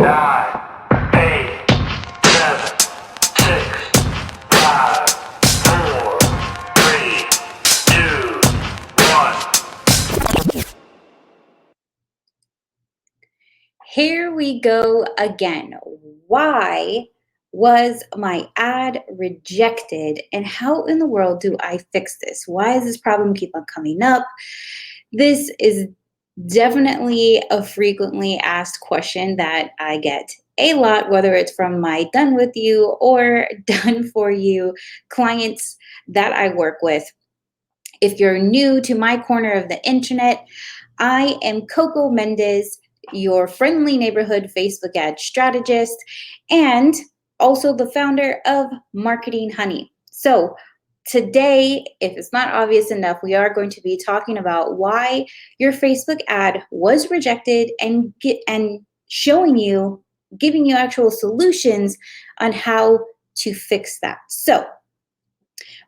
nine, eight, seven, six, five, four, three, two, one. Here we go again. Why was my ad rejected, and how in the world do I fix this? Why does this problem keep on coming up? This is definitely a frequently asked question that I get a lot, whether it's from my done with you or done for you clients that I work with. If you're new to my corner of the internet, I am Coco Mendez, your friendly neighborhood Facebook ad strategist, and also the founder of Marketing Honey. So, today, if it's not obvious enough, we are going to be talking about why your Facebook ad was rejected and showing you, giving you actual solutions on how to fix that. So,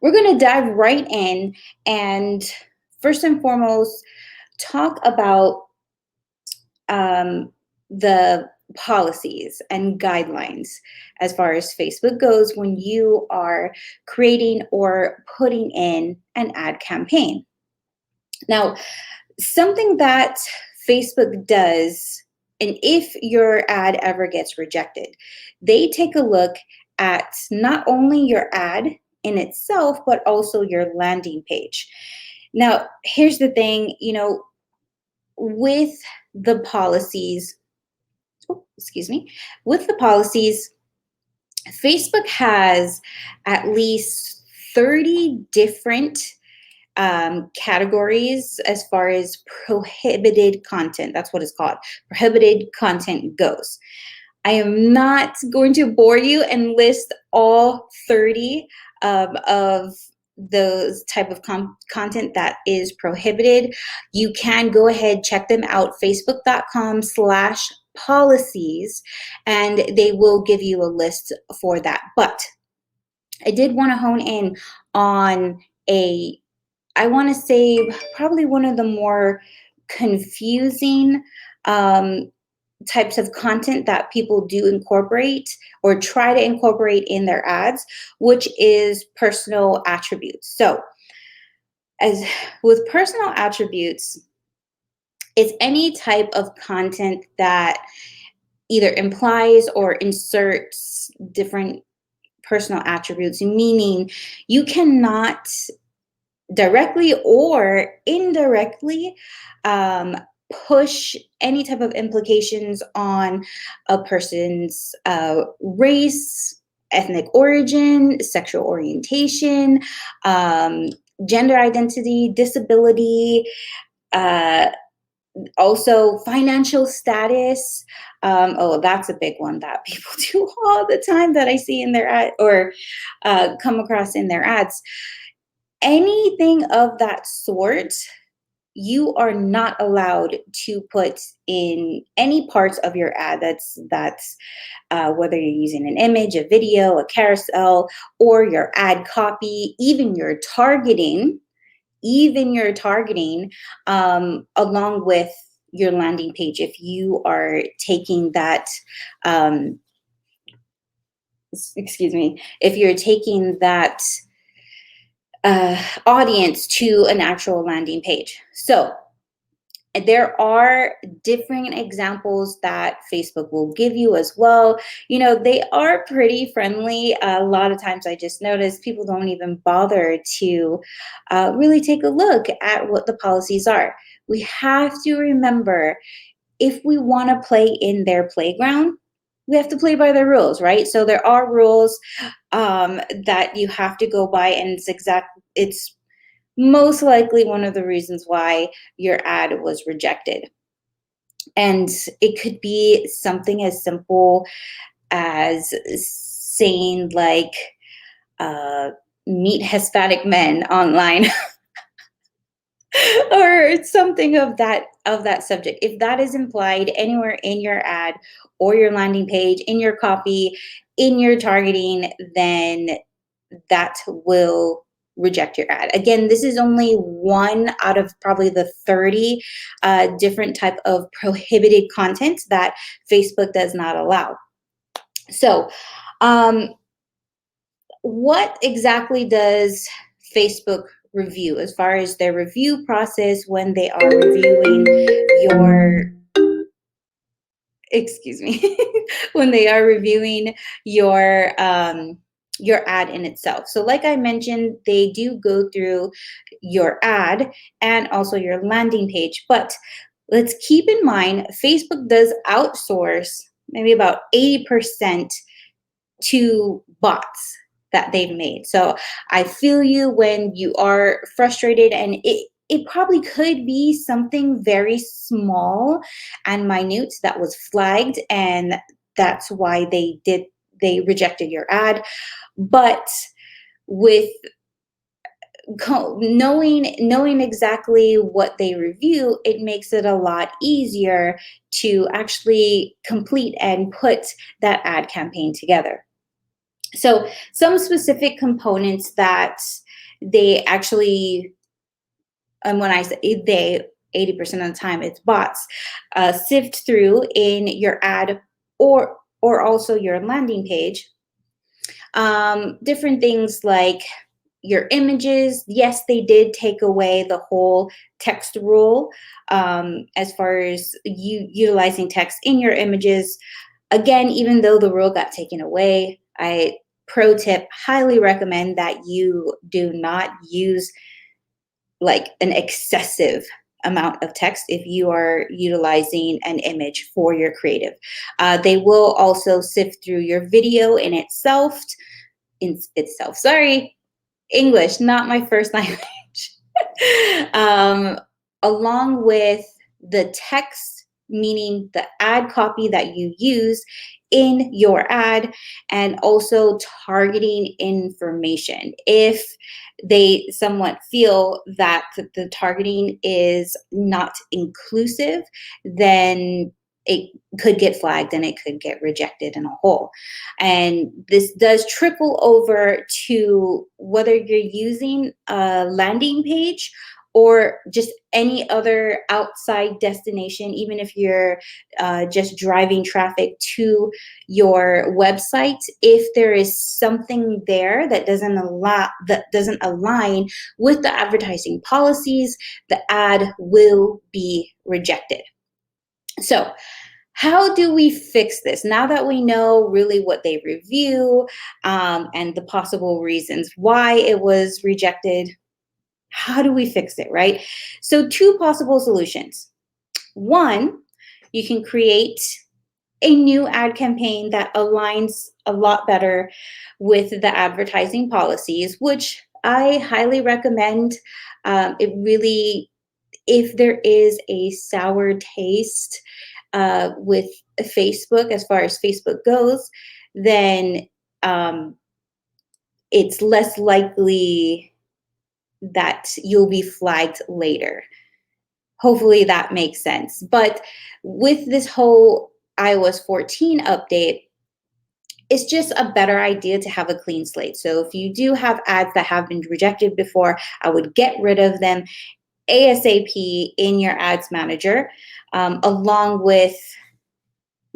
we're going to dive right in and first and foremost talk about the policies and guidelines as far as Facebook goes when you are creating or putting in an ad campaign. Now, something that Facebook does, and if your ad ever gets rejected, they take a look at not only your ad in itself, but also your landing page. Now, here's the thing, with the policies, with the policies, Facebook has at least 30 different categories as far as prohibited content. That's what it's called. Prohibited content goes. I am not going to bore you and list all 30 of those type of content that is prohibited. You can go ahead, check them out, facebook.com/policies, and they will give you a list for that. But I did want to hone in on I want to say probably one of the more confusing types of content that people do incorporate or try to incorporate in their ads, which is personal attributes. So, as with personal attributes, it's any type of content that either implies or inserts different personal attributes, meaning you cannot directly or indirectly push any type of implications on a person's race, ethnic origin, sexual orientation, gender identity, disability, also financial status. That's a big one that people do all the time that I see in their ad or come across in their ads. Anything of that sort, you are not allowed to put in any parts of your ad that's whether you're using an image, a video, a carousel, or your ad copy, even your targeting, along with your landing page. If you are taking that, if you're taking that audience to an actual landing page. So there are different examples that Facebook will give you as well. They are pretty friendly. A lot of times I just notice people don't even bother to really take a look at what the policies are. We have to remember, if we want to play in their playground, we have to play by their rules, right? So there are rules that you have to go by, and it's most likely one of the reasons why your ad was rejected. And it could be something as simple as saying like, meet Hispanic men online or something of that subject. If that is implied anywhere in your ad or your landing page, in your copy, in your targeting, then that will reject your ad. Again, this is only one out of probably the 30 different type of prohibited content that Facebook does not allow. So, what exactly does Facebook review as far as their review process when they are reviewing your, excuse me, when they are reviewing your ad in itself? So like I mentioned, they do go through your ad and also your landing page, but let's keep in mind Facebook does outsource maybe about 80% to bots that they've made. So I feel you when you are frustrated, and it probably could be something very small and minute that was flagged, and that's why they rejected your ad. But with knowing exactly what they review, it makes it a lot easier to actually complete and put that ad campaign together. So some specific components that they actually, and when I say they, 80% of the time it's bots, sift through in your ad or also your landing page. Different things like your images. Yes, they did take away the whole text rule as far as you utilizing text in your images. Again, even though the rule got taken away, I pro tip highly recommend that you do not use like an excessive amount of text if you are utilizing an image for your creative. They will also sift through your video in itself. Sorry, English, not my first language. um, Along with the text, meaning the ad copy that you use in your ad, and also targeting information. If they somewhat feel that the targeting is not inclusive, then it could get flagged and it could get rejected in a whole. And this does trickle over to whether you're using a landing page or just any other outside destination, even if you're just driving traffic to your website. If there is something there that doesn't align with the advertising policies, the ad will be rejected. So how do we fix this now that we know really what they review and the possible reasons why it was rejected? How do we fix it, right? So, two possible solutions. One, you can create a new ad campaign that aligns a lot better with the advertising policies, which I highly recommend. It really, if there is a sour taste with Facebook, as far as Facebook goes, then it's less likely that you'll be flagged later. Hopefully that makes sense. But with this whole iOS 14 update, it's just a better idea to have a clean slate. So if you do have ads that have been rejected before, I would get rid of them ASAP in your ads manager, along with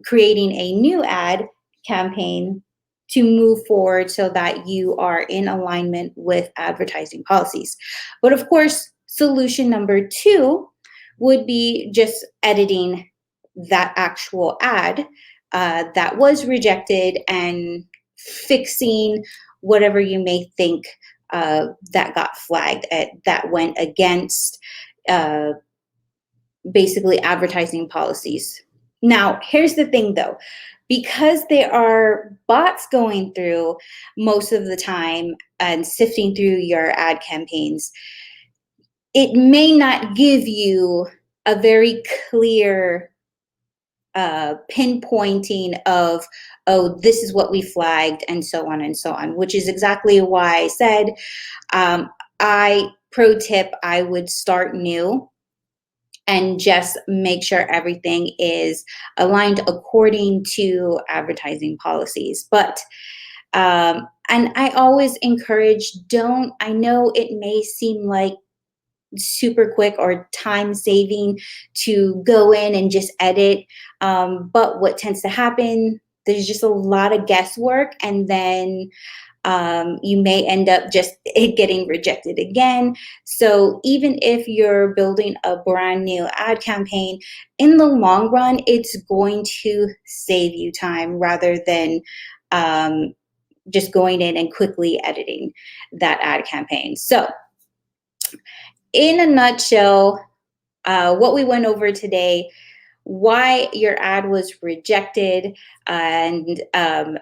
creating a new ad campaign to move forward so that you are in alignment with advertising policies. But of course, solution number two would be just editing that actual ad that was rejected and fixing whatever you may think that got flagged, that went against uh, basically advertising policies. Now, here's the thing though, because there are bots going through most of the time and sifting through your ad campaigns, it may not give you a very clear pinpointing of, oh, this is what we flagged, and so on, which is exactly why I said, pro tip, I would start new and just make sure everything is aligned according to advertising policies. But And I always encourage, I know it may seem like super quick or time saving to go in and just edit. But what tends to happen, there's just a lot of guesswork, and then you may end up just it getting rejected again. So even if you're building a brand new ad campaign, in the long run, it's going to save you time rather than just going in and quickly editing that ad campaign. So, in a nutshell, what we went over today, why your ad was rejected, and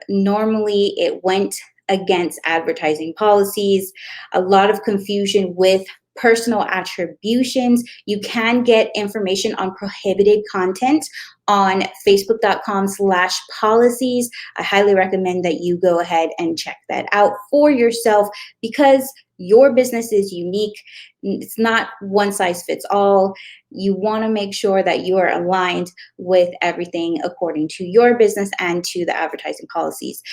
normally it went against advertising policies, a lot of confusion with personal attributions. You can get information on prohibited content on facebook.com/policies. I highly recommend that you go ahead and check that out for yourself, because your business is unique. It's not one size fits all. You want to make sure that you are aligned with everything according to your business and to the advertising policies.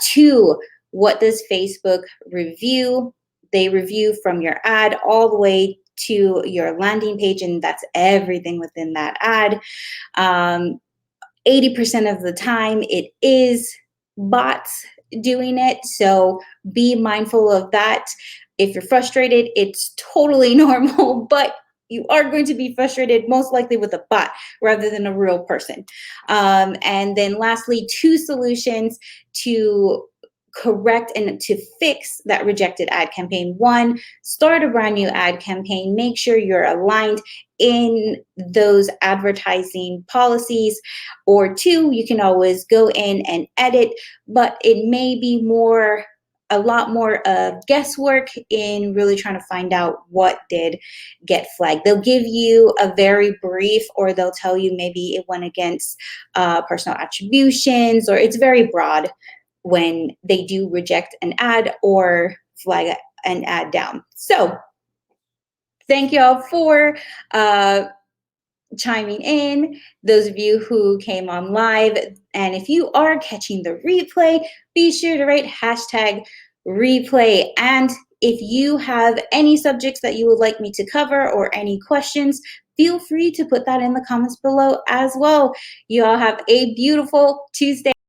Two, what does Facebook review? They review from your ad all the way to your landing page, and that's everything within that ad. 80% of the time, it is bots doing it. So be mindful of that. If you're frustrated, it's totally normal, but you are going to be frustrated most likely with a bot rather than a real person. And then lastly, two solutions to correct and to fix that rejected ad campaign. One, start a brand new ad campaign. Make sure you're aligned in those advertising policies. Or two, you can always go in and edit, but it may be a lot more guesswork in really trying to find out what did get flagged. They'll give you a very brief, or they'll tell you maybe it went against personal attributions, or it's very broad when they do reject an ad or flag an ad down. So thank you all for chiming in, those of you who came on live. And if you are catching the replay, be sure to write hashtag replay. And if you have any subjects that you would like me to cover or any questions, feel free to put that in the comments below as well. You all have a beautiful Tuesday.